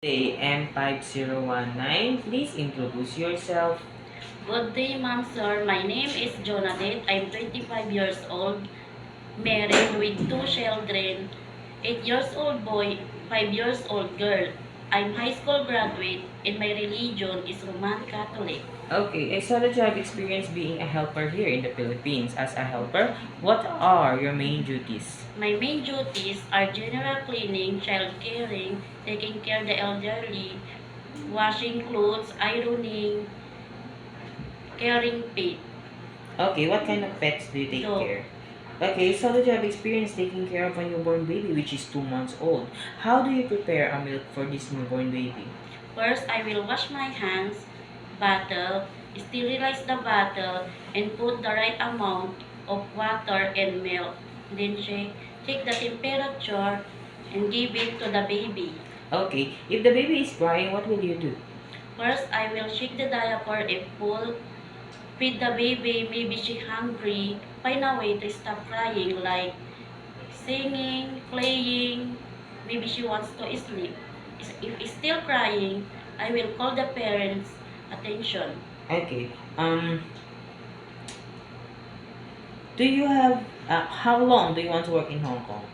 Day M5019, please introduce yourself. Good day, ma'am, sir. My name is Jonathan. I'm 25 years old, married with two children, 8 years old boy, 5 years old girl. I'm high school graduate and my religion is Roman Catholic. Okay, I saw that you have experience being a helper here in the Philippines. As a helper, what are your main duties? My main duties are general cleaning, child caring, taking care of the elderly, washing clothes, ironing, caring pet, Okay, what kind of pets do you take dog. care? Okay, so that you have experience taking care of a newborn baby which is 2 months old. How do you prepare a milk for this newborn baby? First, I will wash my hands, bottle, sterilize the bottle, and put the right amount of water and milk. Then check the temperature and give it to the baby. Okay, if the baby is crying, what will you do? First, I will shake the diaper if full, feed the baby, maybe she hungry, find a way to stop crying like singing, playing, maybe she wants to sleep. If it's still crying, I will call the parents' attention. Okay, do you have, how long do you want to work in Hong Kong?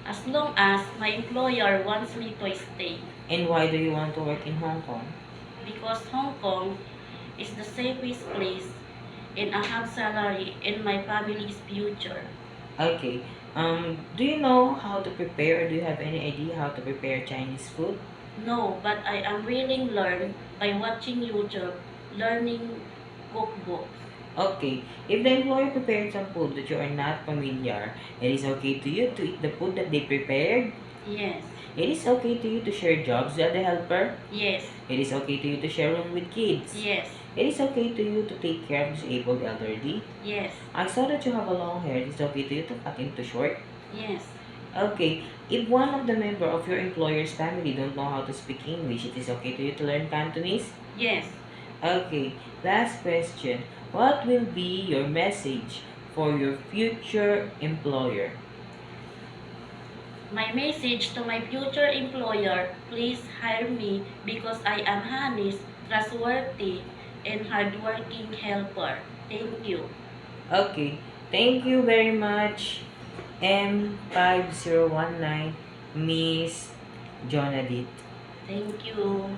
As long as my employer wants me to stay, And why do you want to work in Hong Kong? because Hong Kong is the safest place and I have salary in my family's future. Okay. Do you know how to prepare or do you have any idea how to prepare Chinese food? No, but I am willing learn by watching YouTube, learning cookbooks. Okay. If the employer prepared some food that you are not familiar, it is okay to you to eat the food that they prepared. Yes, It is okay to you to share jobs with the helper. yes, It is okay to you to share room with kids. yes, It is okay to you to take care of disabled elderly. yes, I saw that you have a long hair. It is okay to you to cut it to short. yes. Okay, if one of the member of your employer's family don't know how to speak English, it is okay to you to learn Cantonese? Yes. Okay, last question. What will be your message for your future employer? My message to my future employer, please hire me because I am honest, trustworthy, and hardworking helper. Thank you. Okay, thank you very much, M5019, Miss Jonadit. Thank you.